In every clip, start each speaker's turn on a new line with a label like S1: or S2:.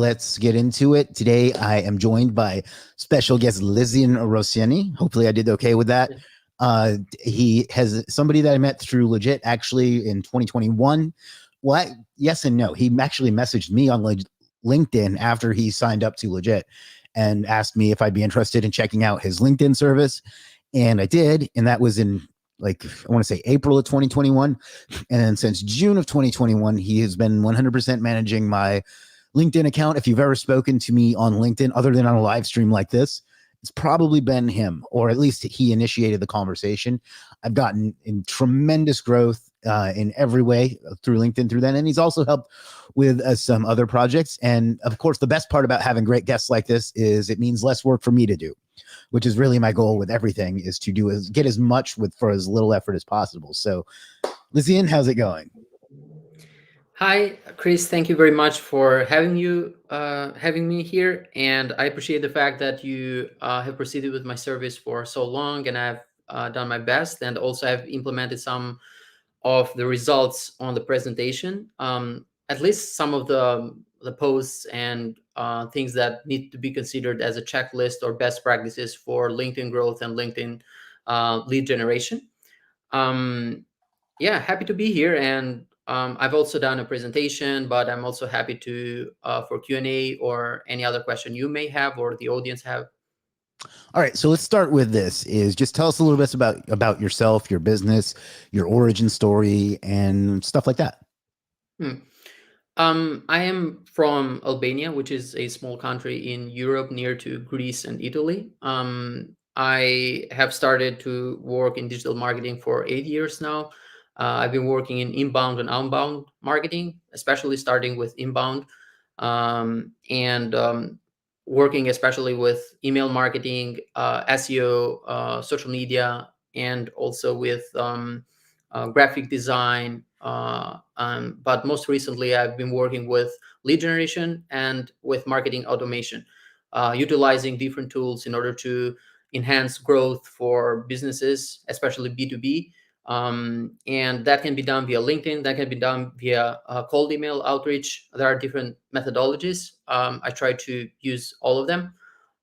S1: Let's get into it. Today, I am joined by special guest Lisian Roseni. Hopefully, I did okay with that. He has somebody that I met through Legit actually in 2021. Well, yes and no. He actually messaged me on LinkedIn after he signed up to Legit and asked me if I'd be interested in checking out his LinkedIn service. And I did. And that was in I want to say April of 2021. And then since June of 2021, he has been 100% managing my LinkedIn account. If you've ever spoken to me on LinkedIn, other than on a live stream like this, it's probably been him, or at least he initiated the conversation. I've gotten in tremendous growth in every way through LinkedIn through then. And he's also helped with some other projects. And of course, the best part about having great guests like this is it means less work for me to do, which is really my goal with everything, is to get as much for as little effort as possible. So Lisian, how's it going?
S2: Hi, Chris. Thank you very much for having me here, and I appreciate the fact that you have proceeded with my service for so long, and I've done my best, and also I've implemented some of the results on the presentation. At least some of the posts and things that need to be considered as a checklist or best practices for LinkedIn growth and LinkedIn lead generation. Yeah, happy to be here, and I've also done a presentation, but I'm also happy to for Q&A or any other question you may have or the audience have.
S1: All right, so let's start with this. Is just tell us a little bit about yourself, your business, your origin story, and stuff like that.
S2: I am from Albania, which is a small country in Europe near to Greece and Italy. I have started to work in digital marketing for 8 years now. I've been working in inbound and outbound marketing, especially starting with inbound, and working especially with email marketing, SEO, social media, and also with graphic design. But most recently, I've been working with lead generation and with marketing automation, utilizing different tools in order to enhance growth for businesses, especially B2B. And that can be done via LinkedIn, that can be done via cold email outreach. There are different methodologies. I try to use all of them.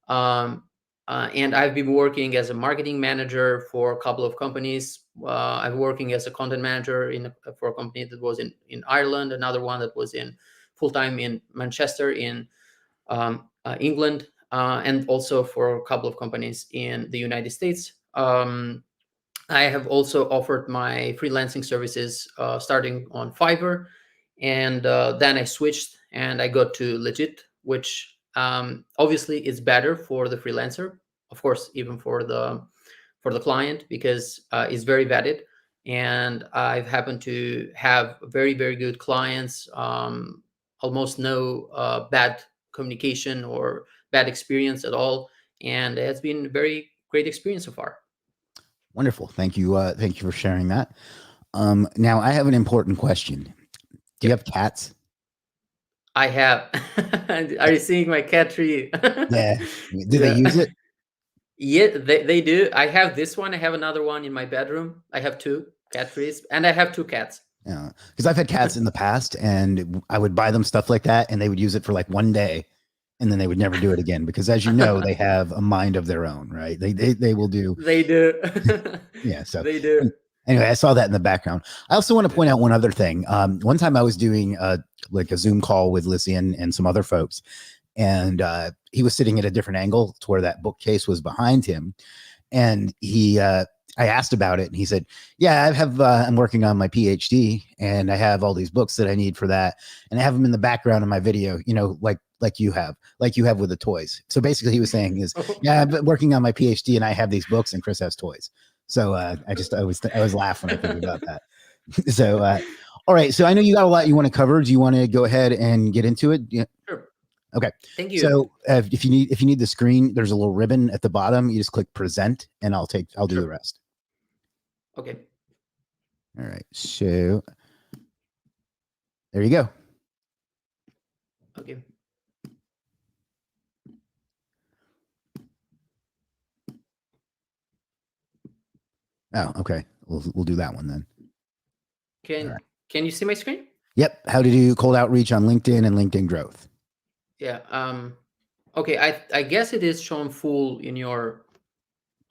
S2: And I've been working as a marketing manager for a couple of companies. I'm working as a content manager for a company that was in Ireland, another one that was in full-time in Manchester in England, and also for a couple of companies in the United States. I have also offered my freelancing services starting on Fiverr, and then I switched and I got to Legit, which obviously is better for the freelancer, of course, even for the client, because it's very vetted. And I've happened to have very, very good clients, almost no bad communication or bad experience at all. And it's been a very great experience so far.
S1: Wonderful. Thank you. Thank you for sharing that. Now I have an important question. Do you have cats?
S2: I have. Are you seeing my cat tree?
S1: Yeah. Do they
S2: Yeah.
S1: use it?
S2: Yeah, they do. I have this one. I have another one in my bedroom. I have two cat trees, and I have two cats.
S1: Yeah. Because I've had cats in the past, and I would buy them stuff like that, and they would use it for like one day, and then they would never do it again. Because as you know, they have a mind of their own, right? They will do.
S2: They do.
S1: Yeah. So
S2: They do.
S1: anyway, I saw that in the background. I also want to point out one other thing. One time I was doing like a Zoom call with Lisian and some other folks, and he was sitting at a different angle to where that bookcase was behind him, and I asked about it, and he said, "Yeah, I'm working on my PhD, and I have all these books that I need for that, and I have them in the background of my video, like you have with the toys." So basically, he was saying is, "Yeah, I've been working on my PhD, and I have these books, and Chris has toys." So I was laughing when I think about that. So all right, so I know you got a lot you want to cover. Do you want to go ahead and get into it? Yeah.
S2: Sure.
S1: Okay.
S2: Thank you.
S1: So if you need the screen, there's a little ribbon at the bottom. You just click present, and I'll do the rest.
S2: Okay.
S1: All right. So there you go.
S2: Okay.
S1: Oh, okay. We'll do that one then.
S2: Can you see my screen?
S1: Yep. How to do cold outreach on LinkedIn and LinkedIn growth.
S2: Yeah. Okay. I guess it is shown full in your.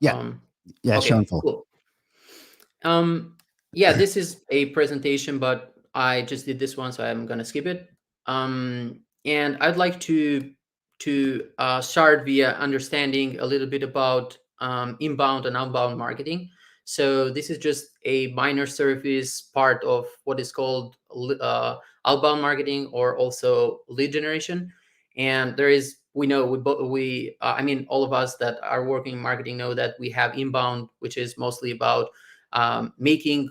S1: Yeah,
S2: Um,
S1: yeah, shown
S2: okay.
S1: full.
S2: Cool. Um, yeah, this is a presentation, but I just did this one, so I'm gonna skip it. And I'd like to start via understanding a little bit about inbound and outbound marketing. So this is just a minor service part of what is called outbound marketing, or also lead generation. And there is, we know, I mean, all of us that are working in marketing know that we have inbound, which is mostly about making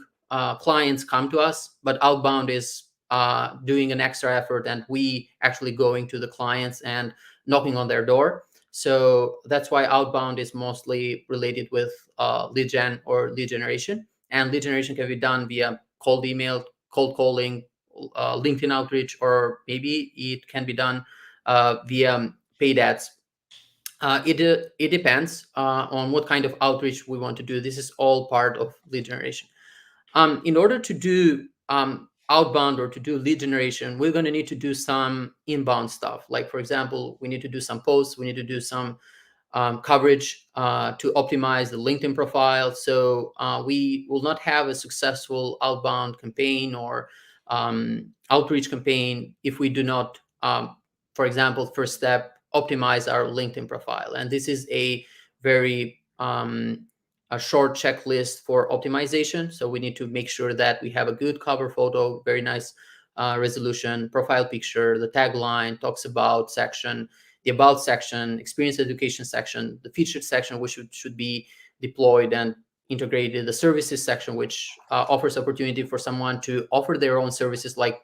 S2: clients come to us, but outbound is doing an extra effort and we actually going to the clients and knocking on their door. So that's why outbound is mostly related with lead gen or lead generation. And lead generation can be done via cold email, cold calling, LinkedIn outreach, or maybe it can be done via paid ads. It depends on what kind of outreach we want to do. This is all part of lead generation. In order to do outbound or to do lead generation, we're going to need to do some inbound stuff. Like, for example, we need to do some posts, we need to do some coverage to optimize the LinkedIn profile. So we will not have a successful outbound campaign or outreach campaign if we do not, for example, first step, optimize our LinkedIn profile. And this is a very a short checklist for optimization. So we need to make sure that we have a good cover photo, very nice resolution, profile picture, the tagline, talks about section, the about section, experience education section, the featured section, which should be deployed and integrated, the services section, which offers opportunity for someone to offer their own services, like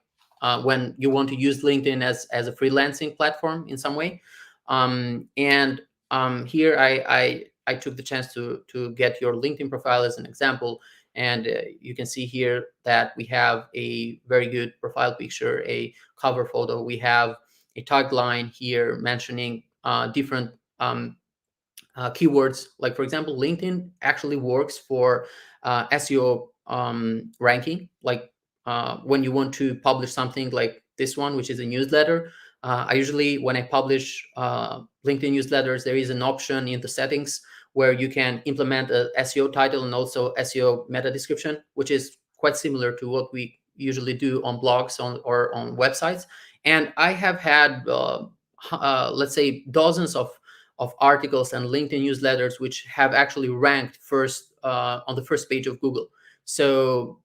S2: when you want to use LinkedIn as a freelancing platform in some way. And here I took the chance to get your LinkedIn profile as an example. And you can see here that we have a very good profile picture, a cover photo. We have a tagline here mentioning different keywords. Like, for example, LinkedIn actually works for SEO ranking. Like when you want to publish something like this one, which is a newsletter, I usually, when I publish LinkedIn newsletters, there is an option in the settings where you can implement a SEO title and also SEO meta description, which is quite similar to what we usually do on blogs or on websites. And I have had, let's say, dozens of articles and LinkedIn newsletters which have actually ranked first on the first page of Google. So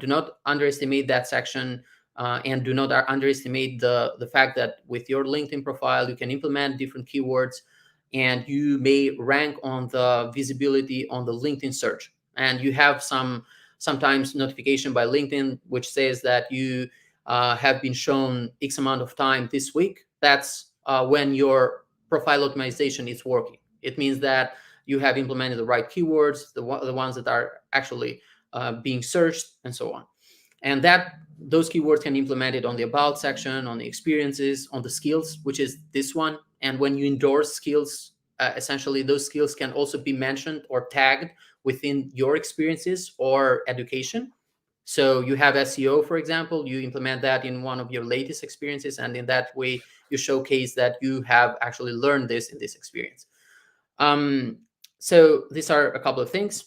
S2: do not underestimate that section, and do not underestimate the fact that with your LinkedIn profile, you can implement different keywords and you may rank on the visibility on the LinkedIn search. And you have sometimes notification by LinkedIn which says that you have been shown X amount of time this week. That's when your profile optimization is working. It means that you have implemented the right keywords, the ones that are actually being searched, and so on. And that those keywords can be implemented on the about section, on the experiences, on the skills, which is this one. And when you endorse skills, essentially those skills can also be mentioned or tagged within your experiences or education. So you have SEO, for example, you implement that in one of your latest experiences, and in that way you showcase that you have actually learned this in this experience. um, so these are a couple of things.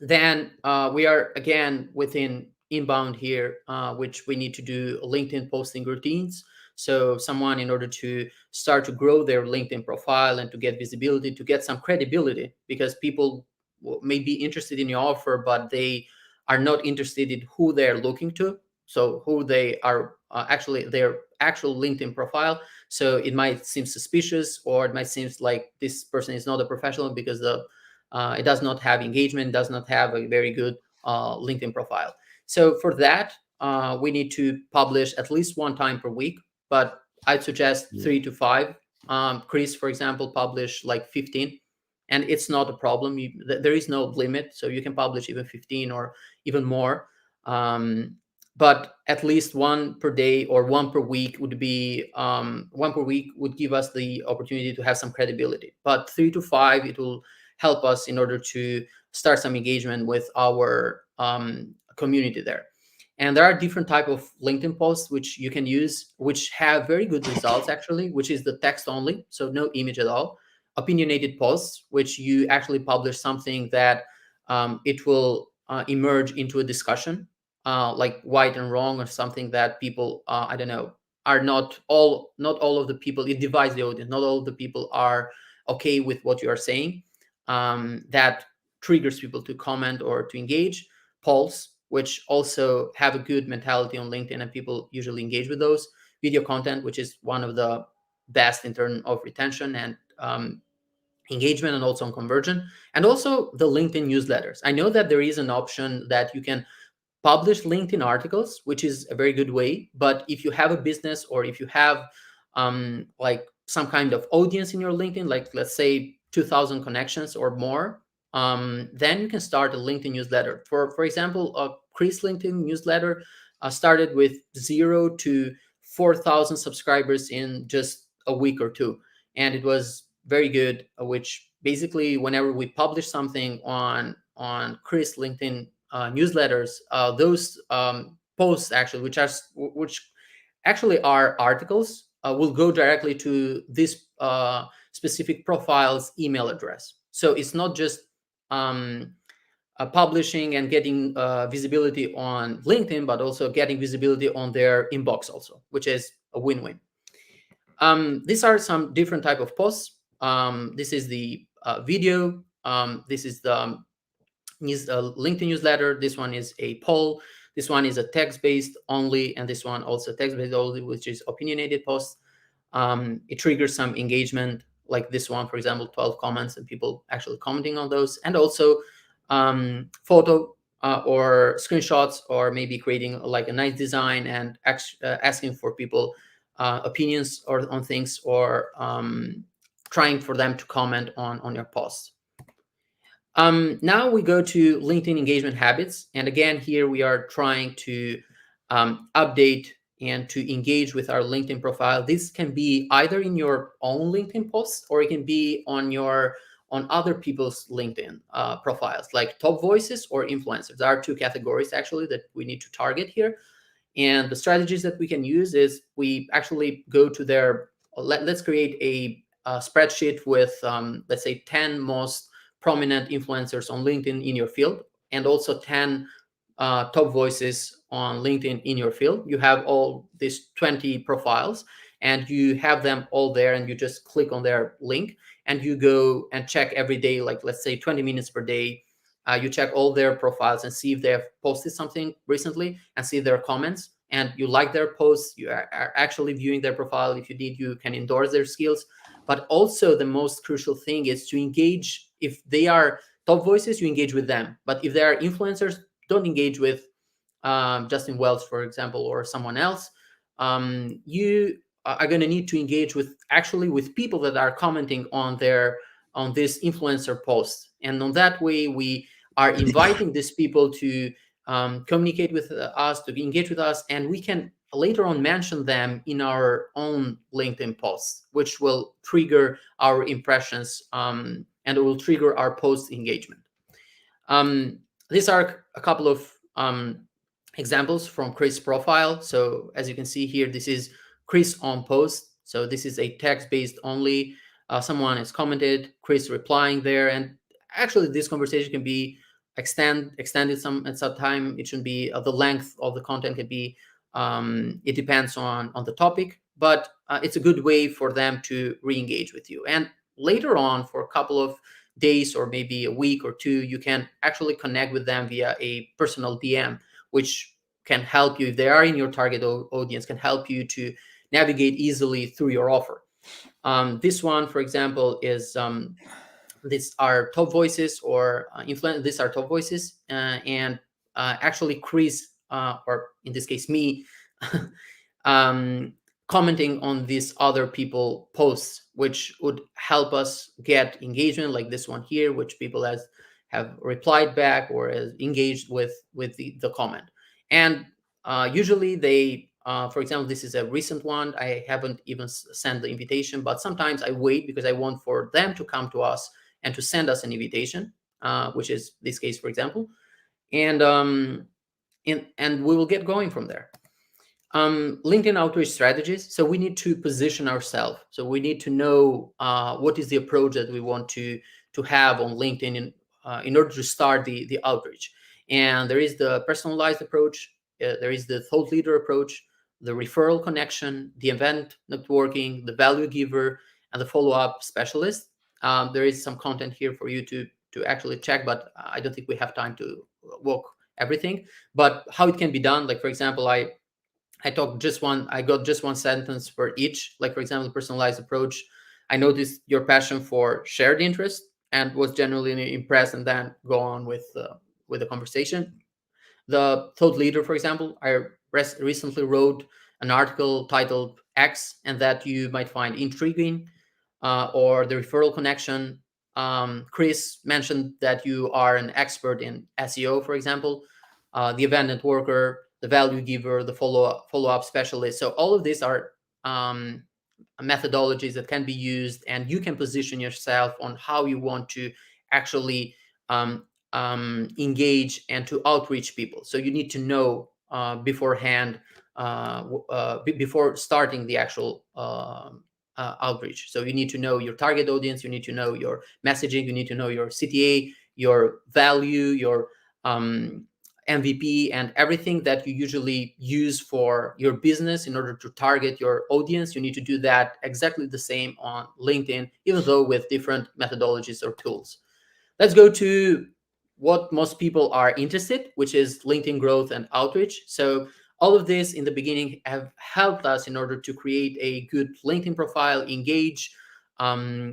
S2: Then we are again within inbound here, which we need to do LinkedIn posting routines. So someone, in order to start to grow their LinkedIn profile and to get visibility, to get some credibility, because people may be interested in your offer, but they are not interested in who they're looking to. So who they are, actually their actual LinkedIn profile. So it might seem suspicious, or it might seem like this person is not a professional because it does not have engagement, does not have a very good LinkedIn profile. So for that, we need to publish at least one time per week, but I'd suggest 3 to 5. Chris, for example, published like 15, and it's not a problem. There is no limit, so you can publish even 15 or even more. But at least one per day or one per week would be one per week would give us the opportunity to have some credibility. But 3 to 5, it will help us in order to start some engagement with our community there. And there are different type of LinkedIn posts which you can use, which have very good results actually, which is the text only, so no image at all. Opinionated posts, which you actually publish something that it will emerge into a discussion, like right and wrong, or something that people, I don't know, are not all of the people, it divides the audience, not all of the people are okay with what you are saying. That triggers people to comment or to engage. Polls, which also have a good mentality on LinkedIn, and people usually engage with those. Video content, which is one of the best in terms of retention and engagement, and also on conversion. And also the LinkedIn newsletters. I know that there is an option that you can publish LinkedIn articles, which is a very good way. But if you have a business, or if you have like some kind of audience in your LinkedIn, like let's say 2,000 connections or more, then you can start a LinkedIn newsletter. For example, Chris LinkedIn newsletter started with 0 to 4,000 subscribers in just a week or two, and it was very good. Which basically, whenever we publish something on Chris LinkedIn newsletters, those posts actually, which actually are articles, will go directly to this specific profile's email address. So it's not just publishing and getting visibility on LinkedIn, but also getting visibility on their inbox also, which is a win-win. These are some different type of posts. This is the video. This is the LinkedIn newsletter. This one is a poll. This one is a text-based only, and this one also text-based only, which is opinionated posts. It triggers some engagement, like this one, for example, 12 comments and people actually commenting on those, and also photo or screenshots, or maybe creating like a nice design and asking for people opinions or on things, or trying for them to comment on your posts. Now we go to LinkedIn engagement habits. And again, here we are trying to update and to engage with our LinkedIn profile. This can be either in your own LinkedIn posts, or it can be on other people's LinkedIn profiles, like top voices or influencers. There are two categories actually that we need to target here. And the strategies that we can use is we actually go to their, let's create a spreadsheet with, let's say, 10 most prominent influencers on LinkedIn in your field, and also 10 top voices on LinkedIn in your field. You have all these 20 profiles, and you have them all there, and you just click on their link, and you go and check every day, like let's say 20 minutes per day. You check all their profiles and see if they have posted something recently, and see their comments, and you like their posts. You are actually viewing their profile. If you did, you can endorse their skills. But also the most crucial thing is to engage. If they are top voices, you engage with them. But if they are influencers, don't engage with Justin Welch, for example, or someone else. You are going to need to engage with people that are commenting on this influencer post. And on that way, we are inviting these people to communicate with us, to engage with us, and we can later on mention them in our own LinkedIn posts, which will trigger our impressions, and it will trigger our post engagement. These are a couple of examples from Chris' profile. So as you can see here, this is Chris on post. So this is a text-based only. Someone has commented, Chris replying there, and actually this conversation can be extended some at some time. It should be the length of the content can be. It depends on the topic, but it's a good way for them to re-engage with you. And later on, for a couple of days or maybe a week or two, you can actually connect with them via a personal DM, which can help you, if they are in your target audience, can help you to navigate easily through your offer. This one, for example, is these are top voices or influence. These are top voices, and actually Chris, or in this case me, commenting on these other people posts, which would help us get engagement, like this one here, which people have replied back or has engaged with the comment. And usually they, for example, this is a recent one. I haven't even sent the invitation, but sometimes I wait because I want for them to come to us and to send us an invitation, which is this case, for example. And and we will get going from there. LinkedIn outreach strategies. So we need to position ourselves. So we need to know what is the approach that we want to have on LinkedIn in order to start the outreach. And there is the personalized approach. There is the thought leader approach, the referral connection, the event networking, the value giver, and the follow-up specialist. There is some content here for you to actually check, but I don't think we have time to walk everything. But how it can be done, like for example, I got just one sentence for each. Like for example, personalized approach. I noticed your passion for shared interest and was genuinely impressed, and then go on with the conversation. The thought leader, for example, I recently wrote an article titled X, and that you might find intriguing. Or the referral connection. Chris mentioned that you are an expert in SEO, for example. The event networker, the value giver, the follow-up specialist. So all of these are methodologies that can be used, and you can position yourself on how you want to actually engage and to outreach people. So you need to know beforehand, before starting the actual outreach. So you need to know your target audience, you need to know your messaging, you need to know your CTA, your value, your MVP, and everything that you usually use for your business in order to target your audience. You need to do that exactly the same on LinkedIn, even though with different methodologies or tools. Let's go to what most people are interested, which is LinkedIn growth and outreach. So all of this in the beginning have helped us in order to create a good LinkedIn profile, engage,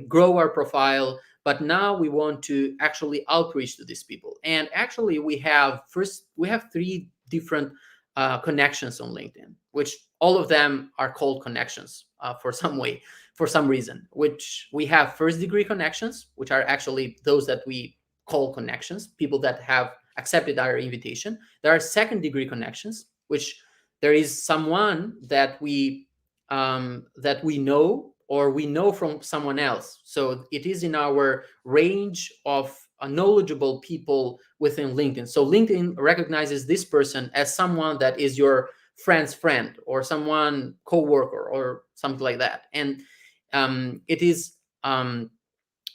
S2: grow our profile. But now we want to actually outreach to these people. And actually we have three different connections on LinkedIn, which all of them are called connections for some reason, which we have first degree connections, which are actually those that we call connections, people that have accepted our invitation. There are second degree connections, which there is someone that we know, or we know from someone else. So it is in our range of knowledgeable people within LinkedIn. So LinkedIn recognizes this person as someone that is your friend's friend, or someone co-worker, or something like that. And it is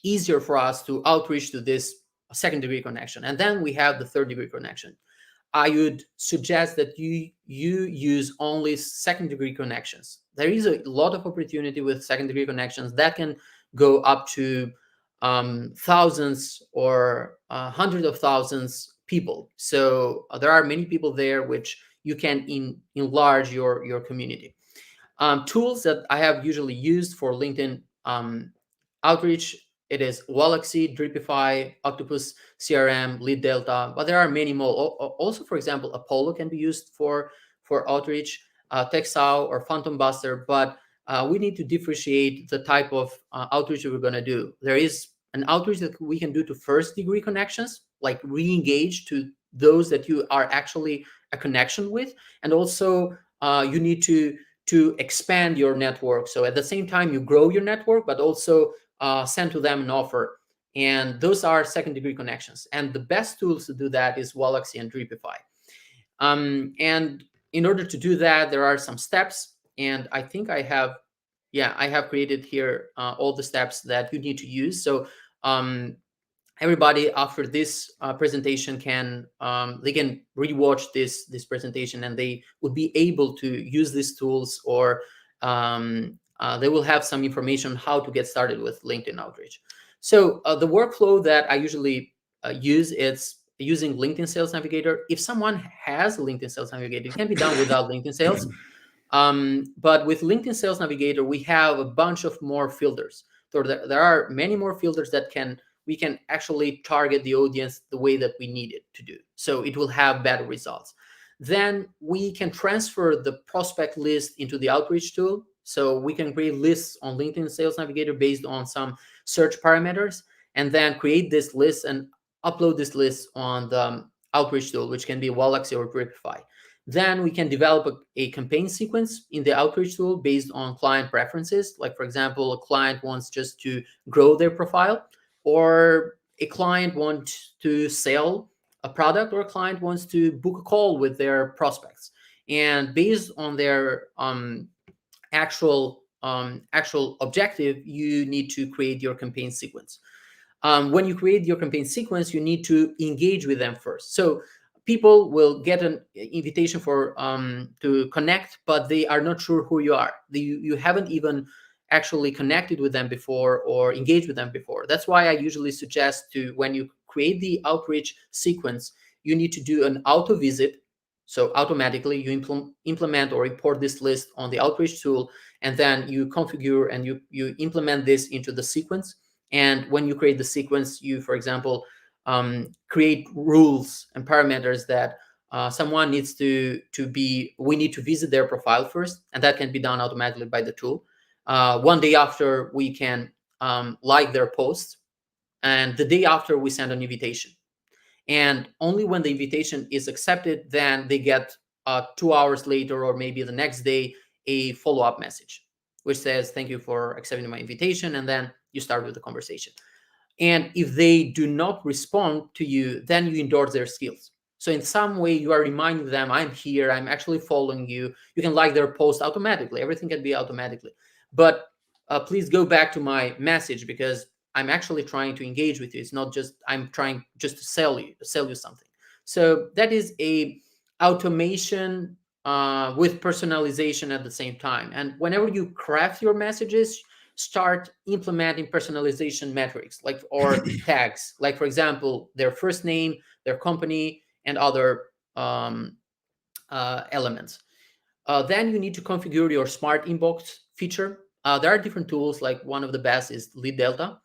S2: easier for us to outreach to this second degree connection. And then we have the third degree connection. I would suggest that you use only second degree connections. There is a lot of opportunity with second degree connections that can go up to thousands or hundreds of thousands people. So there are many people there which you can enlarge your community. Tools that I have usually used for LinkedIn outreach, it is Galaxy, Dripify, Octopus CRM, Lead Delta, but there are many more. Also, for example, Apollo can be used for outreach, Texao or Phantom Buster, but we need to differentiate the type of outreach that we're going to do. There is an outreach that we can do to first degree connections, like re-engage to those that you are actually a connection with, and also you need to expand your network. So at the same time, you grow your network, but also send to them an offer. And those are second degree connections. And the best tools to do that is Galaxy and Dripify. And in order to do that, there are some steps. And I think I have created here all the steps that you need to use. So everybody after this presentation can rewatch this presentation, and they would be able to use these tools, or they will have some information on how to get started with LinkedIn outreach. So the workflow that I usually use is using LinkedIn Sales Navigator. If someone has LinkedIn Sales Navigator, it can be done without LinkedIn Sales. But with LinkedIn Sales Navigator, we have a bunch of more filters. So there are many more filters that we can actually target the audience the way that we need it to do. So it will have better results. Then we can transfer the prospect list into the outreach tool. So we can create lists on LinkedIn Sales Navigator based on some search parameters, and then create this list and upload this list on the outreach tool, which can be Galaxy or Dripify. Then we can develop a campaign sequence in the outreach tool based on client preferences. Like, for example, a client wants just to grow their profile, or a client wants to sell a product or a client wants to book a call with their prospects, and based on their actual objective, you need to create your campaign sequence. When you create your campaign sequence, you need to engage with them first. So people will get an invitation for to connect, but they are not sure who you are. You haven't even actually connected with them before or engaged with them before. That's why I usually suggest to, when you create the outreach sequence, you need to do an auto visit. So automatically you implement or import this list on the outreach tool, and then you configure and you implement this into the sequence. And when you create the sequence, you, for example, create rules and parameters that someone needs to be, we need to visit their profile first, and that can be done automatically by the tool. One day after, we can like their post, and the day after we send an invitation. And only when the invitation is accepted, then they get 2 hours later, or maybe the next day, a follow-up message which says, thank you for accepting my invitation, and then you start with the conversation. And if they do not respond to you, then you endorse their skills. So in some way, you are reminding them, I'm here, I'm actually following you. You can like their post automatically. Everything can be automatically. But please go back to my message, because I'm actually trying to engage with you. It's not just I'm trying just to sell you something. So that is a automation with personalization at the same time. And whenever you craft your messages, start implementing personalization metrics, like, or tags, like, for example, their first name, their company, and other elements. Then you need to configure your smart inbox feature. There are different tools, like one of the best is Lead Delta.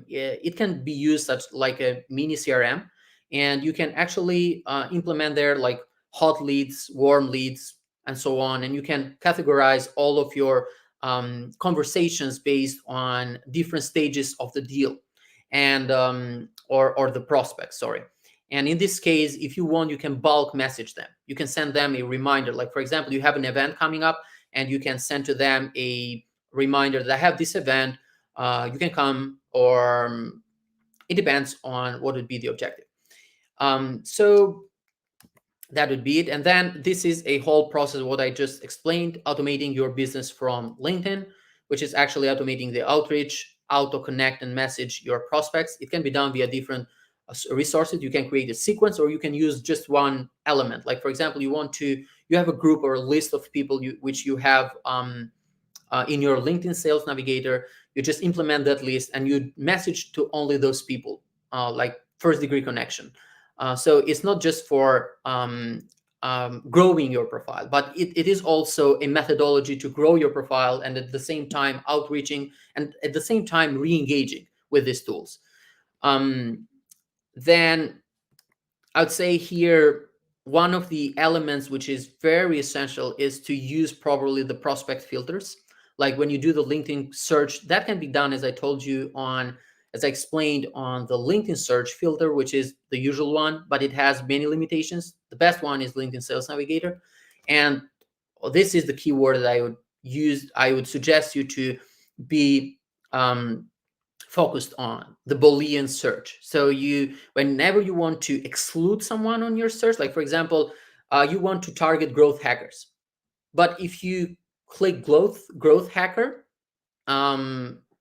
S2: It can be used such like a mini CRM, and you can actually implement there like hot leads, warm leads, and so on. And you can categorize all of your conversations based on different stages of the deal, and or the prospect, sorry. And in this case, if you want, you can bulk message them. You can send them a reminder. Like, for example, you have an event coming up, and you can send to them a reminder that I have this event. You can come, or it depends on what would be the objective. So that would be it. And then this is a whole process, what I just explained, automating your business from LinkedIn, which is actually automating the outreach, auto connect and message your prospects. It can be done via different resources. You can create a sequence, or you can use just one element. Like, for example, you have a group or a list of people which you have in your LinkedIn Sales Navigator. You just implement that list, and you message to only those people, like first degree connection. So it's not just for growing your profile, but it is also a methodology to grow your profile, and at the same time outreaching, and at the same time re-engaging with these tools. Then I'd say here, one of the elements which is very essential is to use properly the prospect filters. Like when you do the LinkedIn search, that can be done, as I told you, as I explained, on the LinkedIn search filter, which is the usual one, but it has many limitations. The best one is LinkedIn Sales Navigator. And this is the keyword that I would use. I would suggest you to be focused on the Boolean search. So whenever you want to exclude someone on your search, like, for example, you want to target growth hackers, but if you click growth hacker,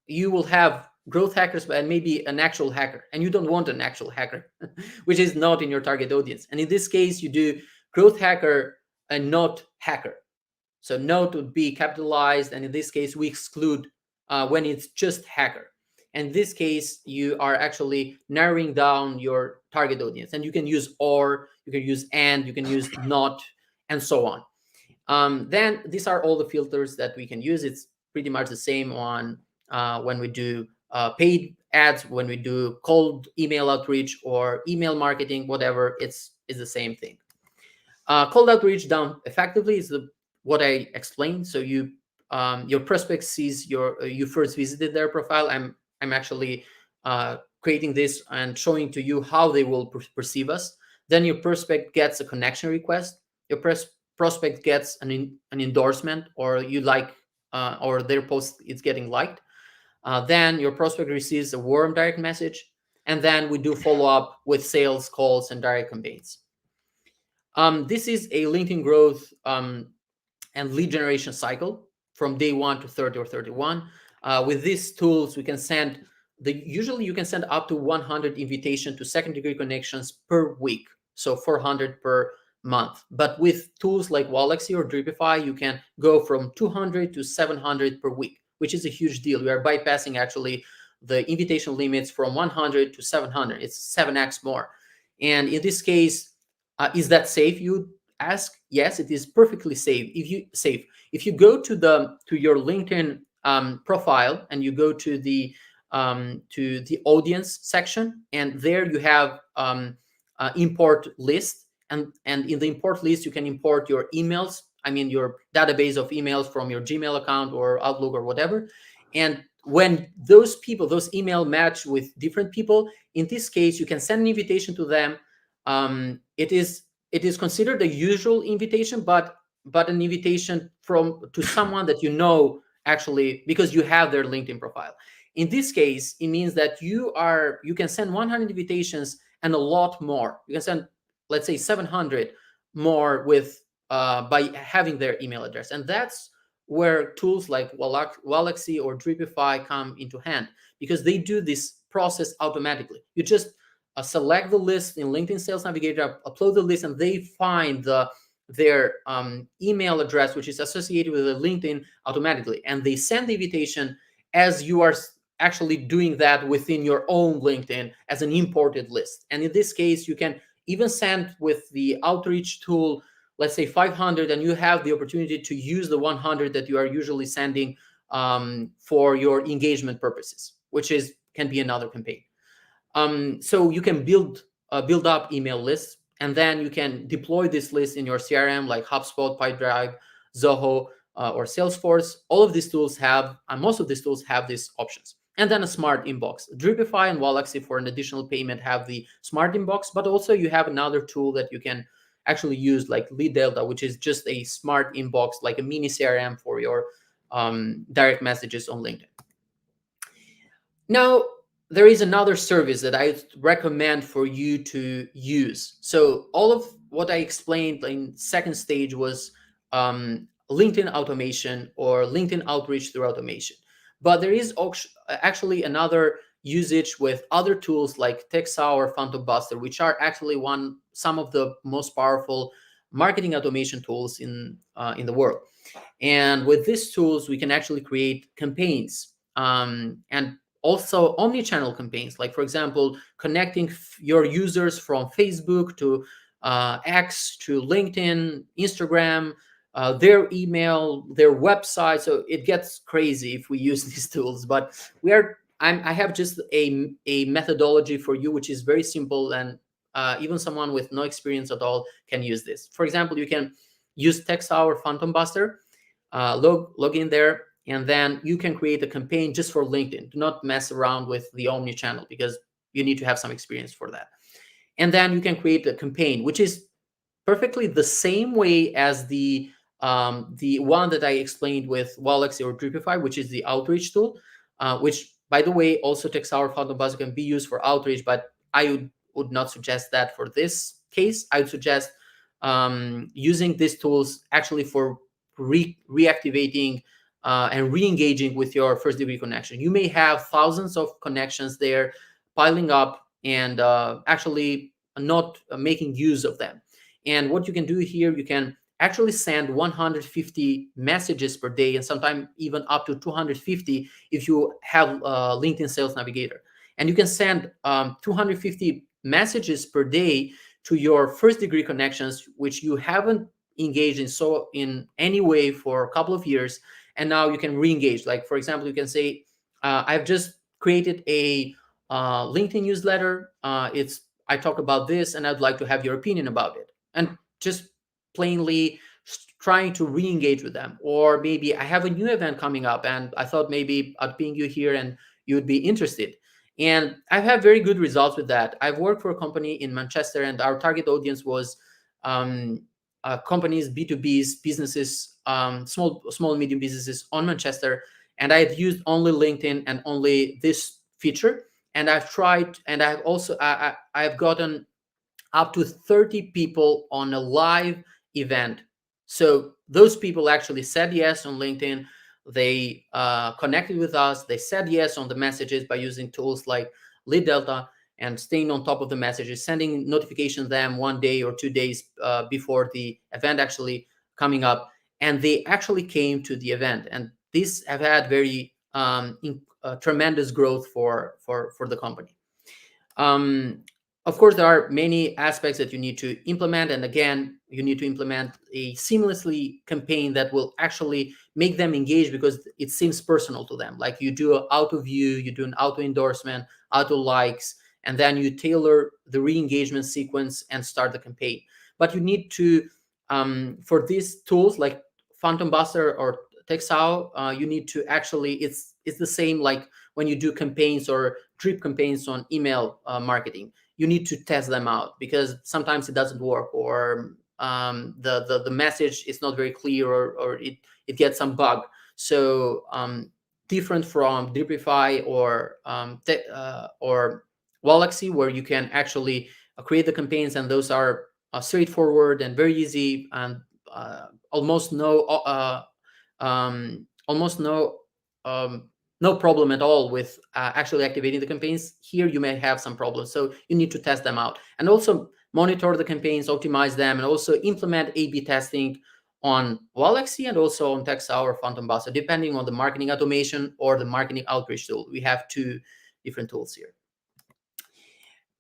S2: you will have growth hackers and maybe an actual hacker, and you don't want an actual hacker, which is not in your target audience. And in this case, you do growth hacker and not hacker. So not would be capitalized, and in this case, we exclude when it's just hacker. And in this case, you are actually narrowing down your target audience, and you can use or, you can use and, you can use not, and so on. Then these are all the filters that we can use. It's pretty much the same on when we do paid ads, when we do cold email outreach or email marketing, whatever, it's the same thing. Cold outreach done effectively is what I explained. So your prospect sees you first visited their profile. I'm actually creating this and showing to you how they will perceive us. Then your prospect gets a connection request. Your prospect gets an endorsement, or or their post is getting liked. Then your prospect receives a warm direct message. And then we do follow up with sales calls and direct campaigns. This is a LinkedIn growth and lead generation cycle from day 1 to 30 or 31. With these tools, we can send usually you can send up to 100 invitation to second degree connections per week. So 400 per month. But with tools like Wallexy or Dripify, you can go from 200 to 700 per week, which is a huge deal. We are bypassing actually the invitation limits from 100 to 700. It's 7x more. And in this case, is that safe? You ask. Yes, it is perfectly safe. If you go to your LinkedIn profile and you go to the audience section, and there you have import list, and in the import list you can import your emails. I mean your database of emails from your Gmail account or Outlook or whatever. And when those email match with different people, in this case you can send an invitation to them. It is considered a usual invitation, but an invitation to someone that you know, actually, because you have their LinkedIn profile. In this case, it means that you can send 100 invitations and a lot more. You can send, let's say, 700 more with by having their email address, and that's where tools like Wallexy or Dripify come into hand, because they do this process automatically. You just select the list in LinkedIn Sales Navigator, upload the list, and they find their email address, which is associated with the LinkedIn, automatically. And they send the invitation as you are actually doing that within your own LinkedIn as an imported list. And in this case, you can even send with the outreach tool, let's say 500, and you have the opportunity to use the 100 that you are usually sending for your engagement purposes, which can be another campaign. So you can build up email lists, and then you can deploy this list in your CRM like HubSpot, Pipedrive, Zoho, or Salesforce. All of these tools have, and most of these tools have these options. And then a smart inbox. Dripify and Wallexy, for an additional payment, have the smart inbox, but also you have another tool that you can actually use, like Lead Delta, which is just a smart inbox, like a mini CRM for your direct messages on LinkedIn. Now, there is another service that I recommend for you to use. So all of what I explained in second stage was LinkedIn automation or LinkedIn outreach through automation. But there is actually another usage with other tools like Texao or Phantom Buster, which are actually some of the most powerful marketing automation tools in the world. And with these tools, we can actually create campaigns and also omni-channel campaigns, like, for example, connecting your users from Facebook to X to LinkedIn, Instagram, their email, their website. So it gets crazy if we use these tools, but I have just a methodology for you, which is very simple, and even someone with no experience at all can use this. For example, you can use Texao or Phantom Buster, log in there, and then you can create a campaign just for LinkedIn. Do not mess around with the Omni-channel, because you need to have some experience for that. And then you can create a campaign, which is perfectly the same way as the one that I explained with Wallexy or Dripify, which is the outreach tool, which, by the way, also Texao or Phantom Buster can be used for outreach, but I would not suggest that for this case. I would suggest using these tools actually for reactivating and re-engaging with your first degree connection. You may have thousands of connections there piling up and actually not making use of them. And what you can do here, you can actually send 150 messages per day, and sometimes even up to 250 if you have LinkedIn Sales Navigator. And you can send 250 messages per day to your first degree connections, which you haven't engaged in any way for a couple of years, and now you can re-engage. Like, for example, you can say, I've just created a LinkedIn newsletter. I talk about this, and I'd like to have your opinion about it, and just plainly trying to re-engage with them. Or maybe I have a new event coming up, and I thought maybe I'd ping you here and you would be interested. And I've had very good results with that. I've worked for a company in Manchester, and our target audience was companies, B2Bs, businesses, small and medium businesses on Manchester. And I had used only LinkedIn and only this feature. and I've tried, and I've also I've gotten up to 30 people on a live event. So those people actually said yes on LinkedIn. They connected with us. They said yes on the messages by using tools like Lead Delta and staying on top of the messages, sending notifications them 1 day or 2 days before the event actually coming up. And they actually came to the event. And these have had very tremendous growth for the company. Um, of course, there are many aspects that you need to implement. And again, you need to implement a seamlessly campaign that will actually make them engage because it seems personal to them. Like you do an auto view, you do an auto endorsement, auto likes, and then you tailor the re-engagement sequence and start the campaign. But you need to, for these tools like Phantom Buster or Texao, you need to actually, it's the same like when you do campaigns or drip campaigns on email marketing. You need to test them out because sometimes it doesn't work, or the message is not very clear, or it gets some bug. So different from Dripify or Wallaxy, where you can actually create the campaigns, and those are straightforward and very easy, and almost no no problem at all with actually activating the campaigns. Here you may have some problems, so you need to test them out and also monitor the campaigns, optimize them, and also implement A/B testing on Wallaxy and also on Texao or Phantom Buster, depending on the marketing automation or the marketing outreach tool. We have two different tools here.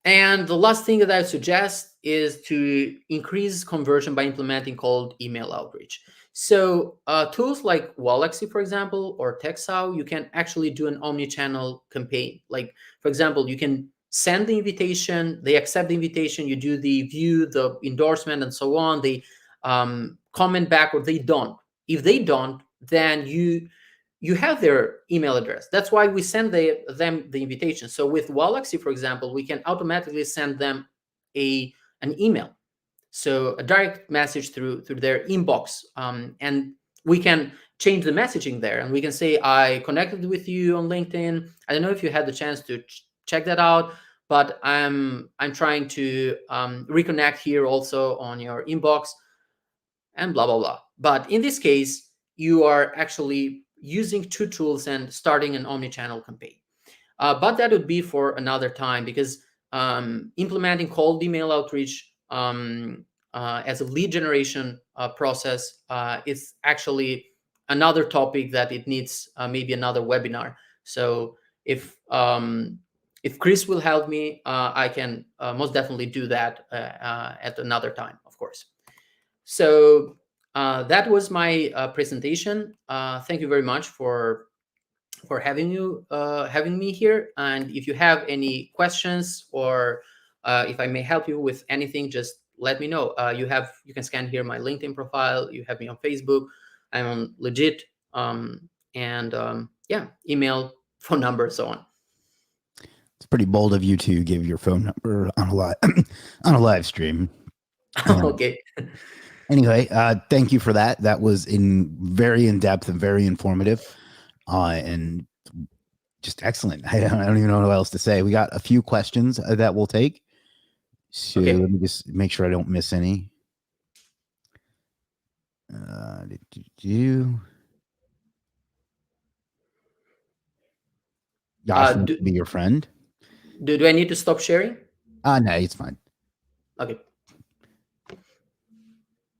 S2: And the last thing that I suggest is to increase conversion by implementing cold email outreach. So tools like Wallaxy, for example, or Texao, you can actually do an omni-channel campaign. Like, for example, you can send the invitation, they accept the invitation, you do the view, the endorsement, and so on. They comment back or they don't. If they don't, then you have their email address. That's why we send them the invitation. So with Wallaxy, for example, we can automatically send them an email, so a direct message through their inbox, and we can change the messaging there, and we can say, I connected with you on LinkedIn. I don't know if you had the chance to check that out, but I'm trying to reconnect here also on your inbox, and blah blah blah. But in this case, you are actually using two tools and starting an omni-channel campaign. But that would be for another time, because implementing cold email outreach as a lead generation process is actually another topic that it needs maybe another webinar. So if Chris will help me, I can most definitely do that at another time, of course. So that was my presentation. Thank you very much for having me here. And if you have any questions, or if I may help you with anything, just let me know. You can scan here my LinkedIn profile. You have me on Facebook. I'm on Legit, yeah, email, phone number, so on.
S1: It's pretty bold of you to give your phone number on a live on a live stream.
S2: Okay.
S1: Anyway, thank you for that. That was very in depth and very informative, and just excellent. I don't even know what else to say. We got a few questions that we'll take. So
S2: Okay.
S1: let me just make sure I don't miss any. Josh wants to be your friend.
S2: Do I need to stop sharing?
S1: No, it's fine.
S2: Okay.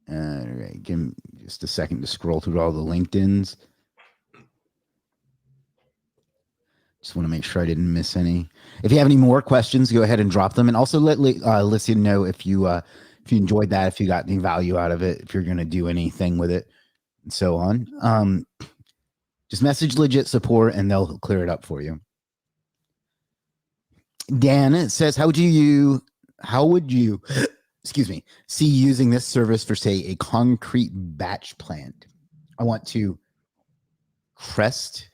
S1: All right, give me just a second to scroll through all the LinkedIns. Just want to make sure I didn't miss any. If you have any more questions, go ahead and drop them, and also let Lisian know if you enjoyed that, if you got any value out of it, if you're going to do anything with it, and so on. Just message Legit support, and they'll clear it up for you. Dan says, how would you excuse me, see using this service for, say, a concrete batch plan? I want to create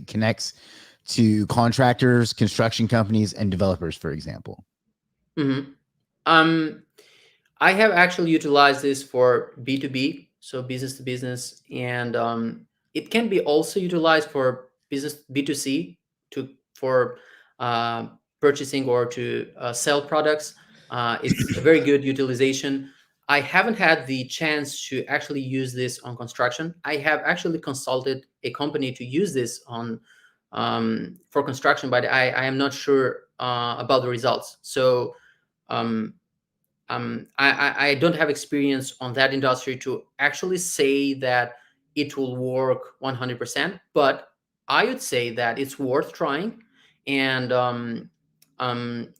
S1: connects to contractors, construction companies, and developers, for example.
S2: Mm-hmm. I have actually utilized this for B2B, so business to business, and it can be also utilized for business B2C to for uh, purchasing or to sell products. It's a very good utilization. I haven't had the chance to actually use this on construction. I have actually consulted a company to use this on for construction, but I am not sure about the results. So um, I don't have experience on that industry to actually say that it will work 100%, but I would say that it's worth trying. And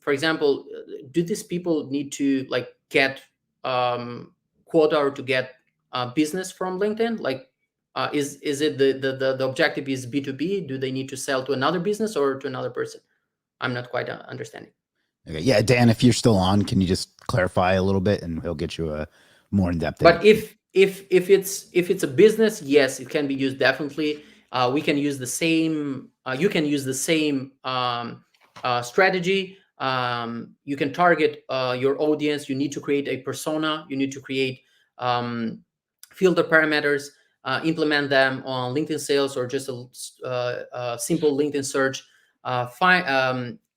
S2: for example, do these people need to like get quota or to get business from LinkedIn? Like, is it the objective is B2B? Do they need to sell to another business or to another person? I'm not quite understanding.
S1: Okay. Yeah, Dan, if you're still on, can you just clarify a little bit, and he'll get you a more in-depth
S2: But
S1: answer.
S2: if it's a business, yes, it can be used definitely. We can use the same. You can use the same strategy. You can target your audience. You need to create a persona. You need to create um, filter parameters. Implement them on LinkedIn Sales or just a simple LinkedIn search.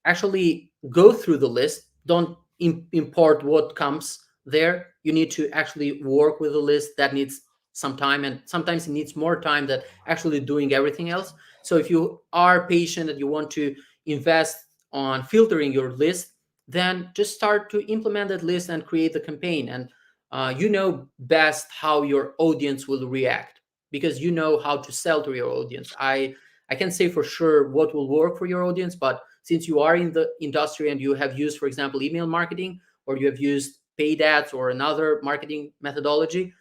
S2: Actually go through the list. Don't import what comes there. You need to actually work with a list. That needs some time, and sometimes it needs more time than actually doing everything else. So if you are patient and you want to invest on filtering your list, then just start to implement that list and create the campaign. And you know best how your audience will react, because you know how to sell to your audience. I can say for sure what will work for your audience, but since you are in the industry and you have used, for example, email marketing, or you have used paid ads or another marketing methodology,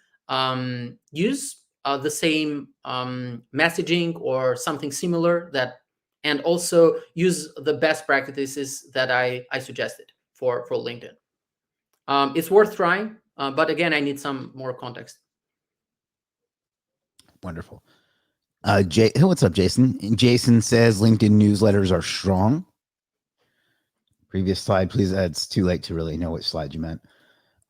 S2: use the same messaging or something similar, that, and also use the best practices that I suggested for LinkedIn. It's worth trying, but again, I need some more context.
S1: Wonderful. What's up, Jason? Jason says LinkedIn newsletters are strong. Previous slide, please. It's too late to really know which slide you meant.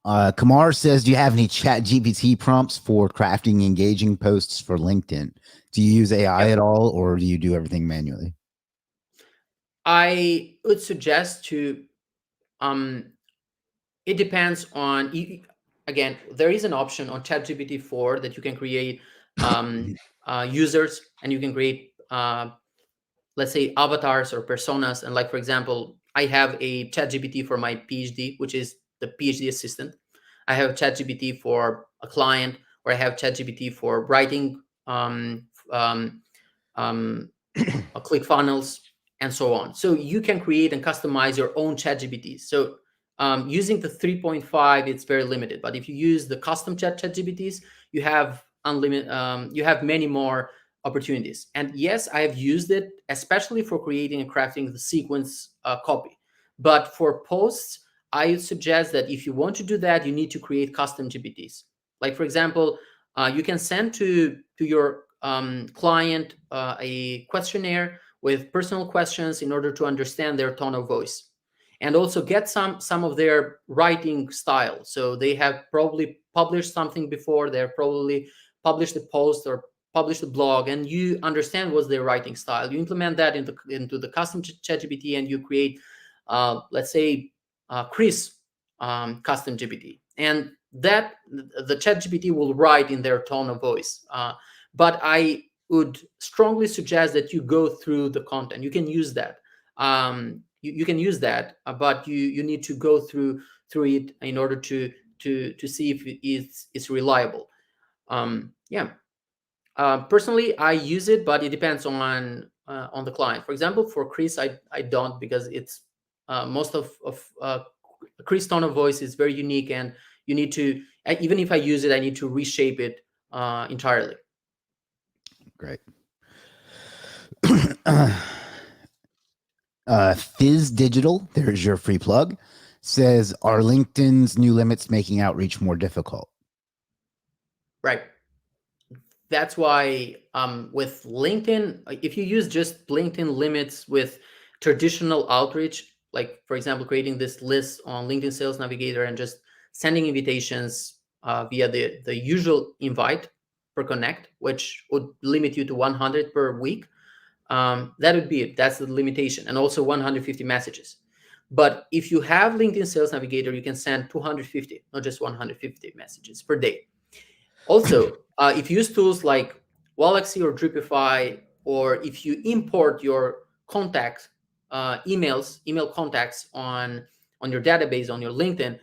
S1: Kamar says, do you have any chat GPT prompts for crafting engaging posts for LinkedIn? Do you use AI at all, or do you do everything manually?
S2: I would suggest to, it depends on, again, there is an option on ChatGPT 4 that you can create users, and you can create, let's say, avatars or personas. And like, for example, I have a ChatGPT for my PhD, which is the PhD assistant. I have ChatGPT for a client, or I have ChatGPT for writing click funnels, and so on. So you can create and customize your own ChatGPT. So using the 3.5, it's very limited. But if you use the custom ChatGPTs, you have unlimited. You have many more opportunities. And yes, I have used it, especially for creating and crafting the sequence copy. But for posts, I suggest that if you want to do that, you need to create custom GPTs. Like, for example, you can send to your client a questionnaire with personal questions in order to understand their tone of voice, and also get some of their writing style. So they have probably published something before, they're probably published a post or published a blog, and you understand what's their writing style. You implement that into the custom ChatGPT, and you create, let's say, Chris custom GPT, and that the ChatGPT will write in their tone of voice. But I would strongly suggest that you go through the content. You can use that. You can use that, but you need to go through it in order to see if it's reliable. Yeah. Personally, I use it, but it depends on the client. For example, for Chris, I don't, because it's most of Chris tone of voice is very unique, and you need to, even if I use it, I need to reshape it entirely.
S1: Great. Fizz Digital, there's your free plug, says, are LinkedIn's new limits making outreach more difficult?
S2: Right. That's why with LinkedIn, if you use just LinkedIn limits with traditional outreach, like, for example, creating this list on LinkedIn Sales Navigator and just sending invitations via the usual invite per connect, which would limit you to 100 per week, That would be it. That's the limitation, and also 150 messages. But if you have LinkedIn Sales Navigator, you can send 250, not just 150 messages per day. Also, if you use tools like Wallaxy or Dripify, or if you import your contact email contacts on your database on your LinkedIn,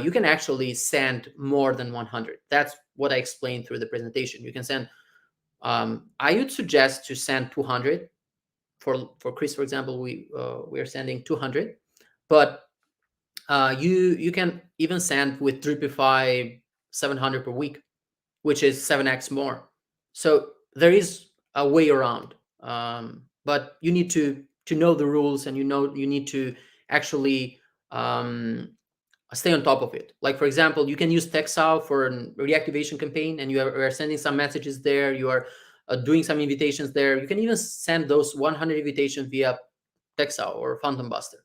S2: you can actually send more than 100. That's what I explained through the presentation. You can send. I would suggest to send 200. For Chris, for example, we are sending 200, but you can even send with Dripify 700 per week, which is 7x more. So there is a way around, but you need to know the rules, and you need to actually stay on top of it. Like, for example, you can use Texao for a reactivation campaign, and you are sending some messages there. You are doing some invitations there. You can even send those 100 invitations via Texao or Phantom Buster.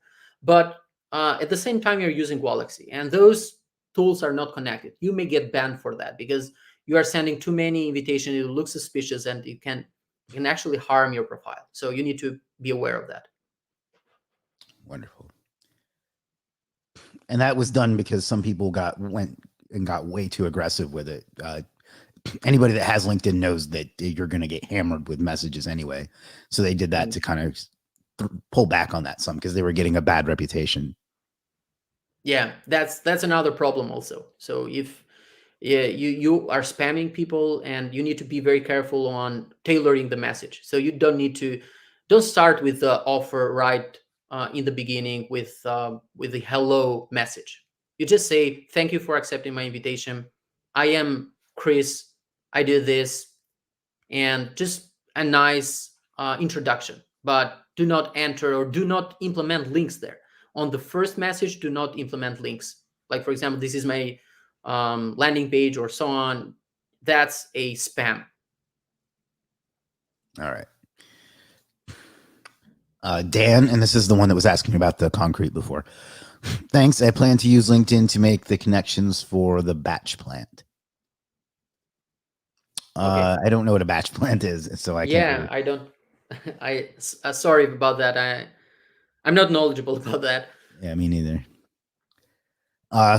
S2: But at the same time, you're using Wallaxy, and those tools are not connected. You may get banned for that because you are sending too many invitations. It looks suspicious, and it can actually harm your profile. So you need to be aware of that.
S1: Wonderful. And that was done because some people got way too aggressive with it. Anybody that has LinkedIn knows that you're going to get hammered with messages anyway. So they did that to kind of pull back on that some, because they were getting a bad reputation.
S2: Yeah, that's another problem also. So if you are spamming people, and you need to be very careful on tailoring the message. So you don't start with the offer right in the beginning with the hello message. You just say, thank you for accepting my invitation. I am Chris. I did this, and just a nice introduction. But do not enter or do not implement links there. On the first message, do not implement links. Like, for example, this is my landing page or so on. That's a spam.
S1: All right. Dan, and this is the one that was asking about the concrete before. Thanks. I plan to use LinkedIn to make the connections for the batch plant.
S2: Okay.
S1: I don't know what a batch plant is, so I can't.
S2: Yeah, I don't. Sorry about that. I'm not knowledgeable about that.
S1: Yeah, me neither.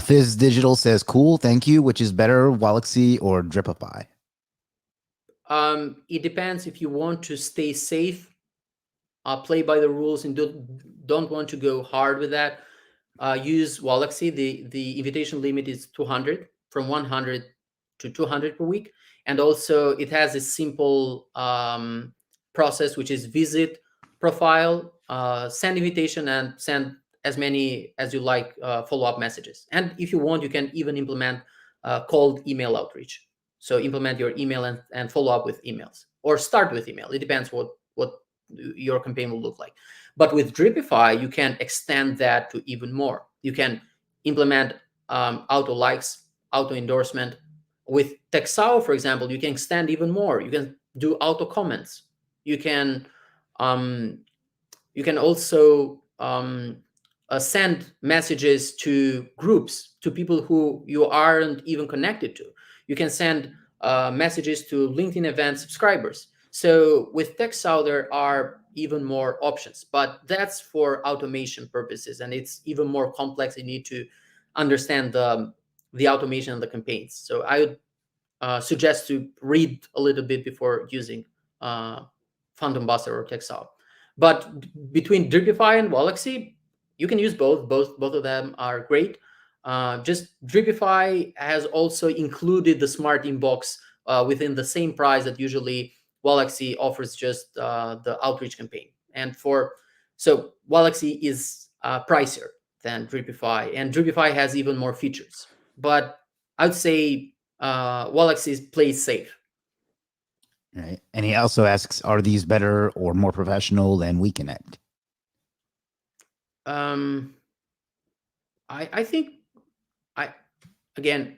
S1: Fizz Digital says, "Cool, thank you." Which is better, Wallaxy or Dripify?
S2: It depends. If you want to stay safe, play by the rules, and don't want to go hard with that, use Wallaxy. The invitation limit is 200, from 100 to 200 per week, and also it has a simple process, which is visit profile, send invitation, and send as many as you like follow-up messages. And if you want, you can even implement cold email outreach. So implement your email and follow up with emails, or start with email. It depends what your campaign will look like. But with Dripify, you can extend that to even more. You can implement auto likes, auto endorsement. With Texao, for example, you can extend even more. You can do auto comments. You can also send messages to groups, to people who you aren't even connected to. You can send messages to LinkedIn event subscribers. So with Texao, there are even more options, but that's for automation purposes, and it's even more complex. You need to understand the automation of the campaigns. So I would suggest to read a little bit before using Phantom Buster or Texao. But between Dripify and Wallaxy, you can use both. Both of them are great. Just Dripify has also included the smart inbox within the same price that usually Wallaxy offers just the outreach campaign. And so Wallaxy is pricier than Dripify, and Dripify has even more features. But I would say Wallaxy plays safe.
S1: Right. And he also asks, are these better or more professional than WeConnect?
S2: I think again,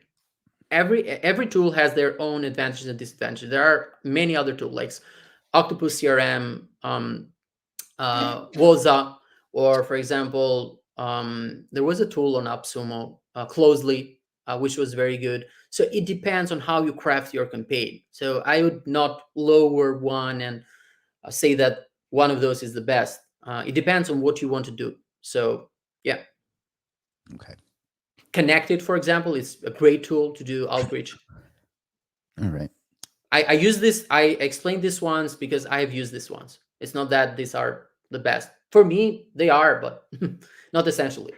S2: every tool has their own advantages and disadvantages. There are many other tools like Octopus CRM, Woza, or for example, there was a tool on AppSumo, Closely, which was very good. So it depends on how you craft your campaign. So I would not lower one and say that one of those is the best. It depends on what you want to do. So yeah.
S1: Okay.
S2: Connected, for example, is a great tool to do outreach.
S1: All right.
S2: I use this. I explained this once because I have used this once. It's not that these are the best. For me, they are, but not essentially.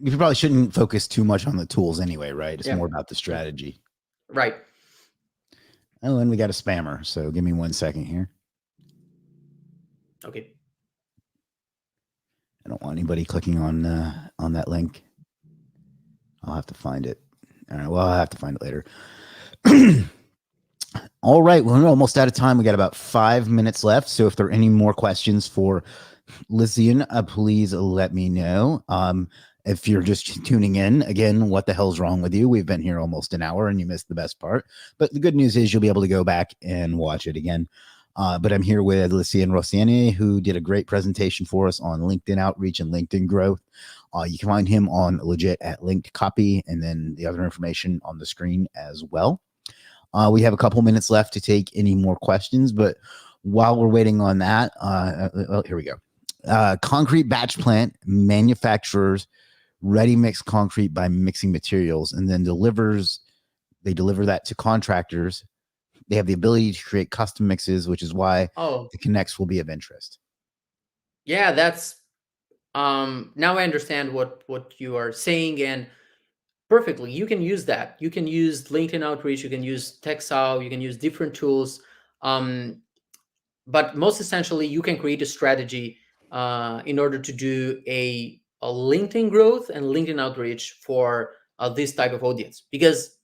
S1: You probably shouldn't focus too much on the tools anyway, right? It's
S2: Yeah.
S1: more about the strategy.
S2: Right.
S1: Oh, and we got a spammer. So give me 1 second here.
S2: Okay.
S1: I don't want anybody clicking on that link. I'll have to find it. All right. Well, I'll have to find it later. All right. Well, we're almost out of time. We got about 5 minutes left. So if there are any more questions for Lisian, please let me know. If you're just tuning in, again, what the hell's wrong with you? We've been here almost an hour and you missed the best part. But the good news is you'll be able to go back and watch it again. But I'm here with Lisian Roseni, who did a great presentation for us on LinkedIn outreach and LinkedIn growth. You can find him on Legit at Linked Copy, and then the other information on the screen as well. We have a couple minutes left to take any more questions, but while we're waiting on that, well, here we go. Concrete batch plant manufacturers ready mix concrete by mixing materials and then they deliver that to contractors. They have the ability to create custom mixes, which is why the connects will be of interest.
S2: Yeah, that's now I understand what you are saying, and perfectly. You can use that. You can use LinkedIn outreach, you can use Texao, you can use different tools. But most essentially, you can create a strategy in order to do a LinkedIn growth and LinkedIn outreach for this type of audience. Because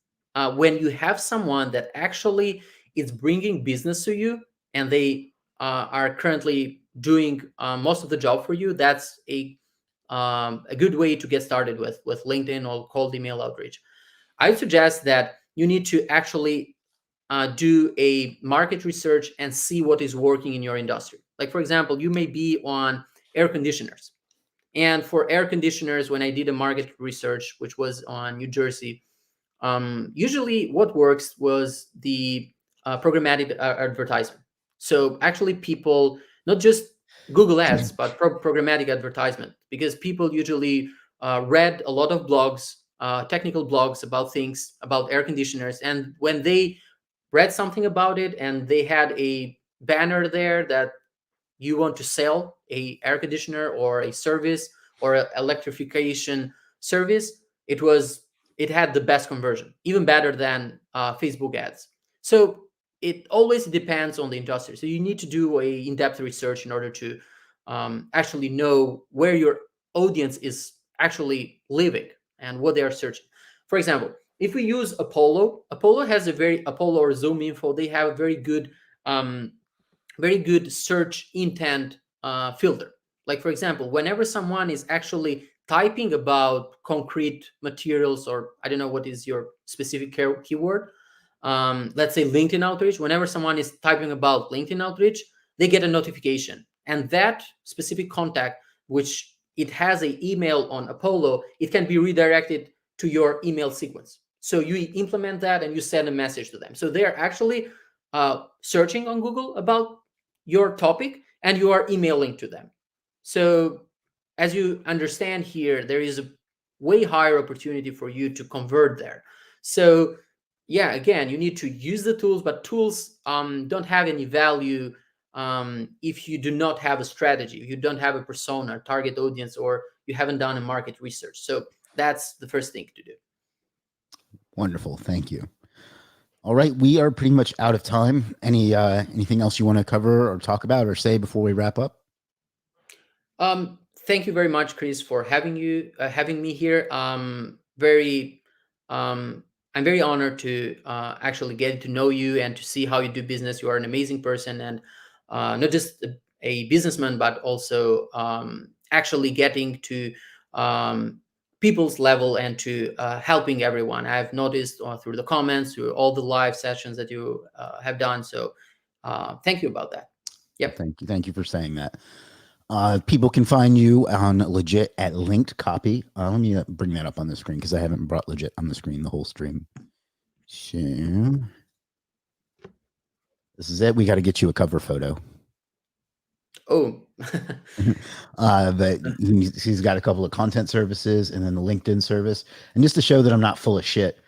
S2: when you have someone that actually is bringing business to you and they are currently doing most of the job for you, that's a good way to get started with LinkedIn or cold email outreach. I would suggest that you need to actually do a market research and see what is working in your industry. Like, for example, you may be on air conditioners. And for air conditioners, when I did a market research, which was on New Jersey, usually what works was the programmatic advertisement. So actually people, not just Google ads, but programmatic advertisement, because people usually read a lot of blogs, technical blogs about things, about air conditioners. And when they read something about it and they had a banner there that you want to sell a air conditioner or a service or an electrification service, it had the best conversion, even better than Facebook ads. So it always depends on the industry. So you need to do a in-depth research in order to actually know where your audience is actually living and what they are searching. For example, if we use Apollo has Apollo or Zoom Info, they have a very good search intent filter. Like, for example, whenever someone is actually typing about concrete materials, or I don't know what is your specific keyword, let's say LinkedIn outreach, whenever someone is typing about LinkedIn outreach, they get a notification. And that specific contact, which it has an email on Apollo, it can be redirected to your email sequence. So you implement that and you send a message to them. So they're actually searching on Google about your topic and you are emailing to them. So as you understand here, there is a way higher opportunity for you to convert there. So yeah, again, you need to use the tools, but tools don't have any value if you do not have a strategy, if you don't have a persona, target audience, or you haven't done a market research. So that's the first thing to do.
S1: Wonderful. Thank you. All right. We are pretty much out of time. Anything else you want to cover or talk about or say before we wrap up?
S2: Thank you very much, Chris, for having me here. I'm very honored to actually get to know you and to see how you do business. You are an amazing person, and not just a businessman, but also actually getting to people's level and to helping everyone. I've noticed through the comments, through all the live sessions that you have done. So thank you about that. Yep.
S1: Thank you for saying that. People can find you on Legit at Linked Copy. Let me bring that up on the screen because I haven't brought Legit on the screen the whole stream. So this is it. We got to get you a cover photo.
S2: Oh.
S1: But he's got a couple of content services and then the LinkedIn service. And just to show that I'm not full of shit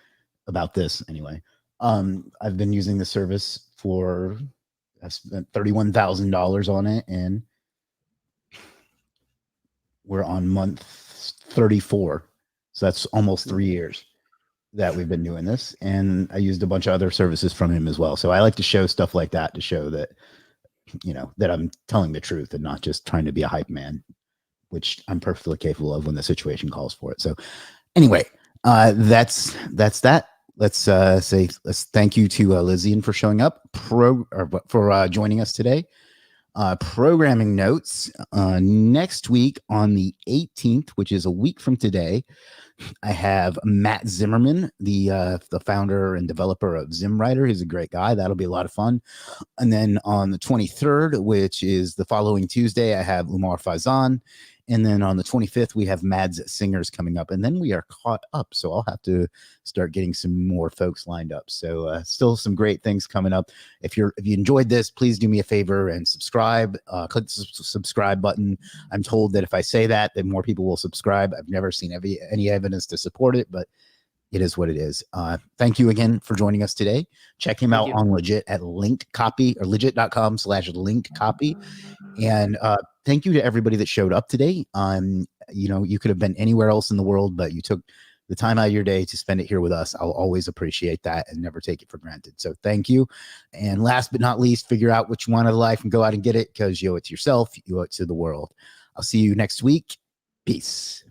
S1: about this anyway, I've been using the service for, I've spent $31,000 on it, and we're on month 34. So that's almost 3 years that we've been doing this. And I used a bunch of other services from him as well. So I like to show stuff like that to show that, you know, that I'm telling the truth and not just trying to be a hype man, which I'm perfectly capable of when the situation calls for it. So anyway, that's that. Let's thank you to Lisian for showing up, for joining us today. Programming notes, next week on the 18th, which is a week from today, I have Matt Zimmerman, the founder and developer of ZimWriter. He's a great guy. That'll be a lot of fun. And then on the 23rd, which is the following Tuesday, I have Umar Faizan. And then on the 25th, we have Mads Singers coming up. And then we are caught up. So I'll have to start getting some more folks lined up. So still some great things coming up. If you enjoyed this, please do me a favor and subscribe. Click the subscribe button. I'm told that if I say that, then more people will subscribe. I've never seen any evidence to support it, but it is what it is. Thank you again for joining us today. Check him out on Legit at LinkedCopy or legit.com/LinkedCopy. And thank you to everybody that showed up today. You know, you could have been anywhere else in the world, but you took the time out of your day to spend it here with us. I'll always appreciate that and never take it for granted. So thank you. And last but not least, figure out what you want out of life and go out and get it, because you owe it to yourself. You owe it to the world. I'll see you next week. Peace.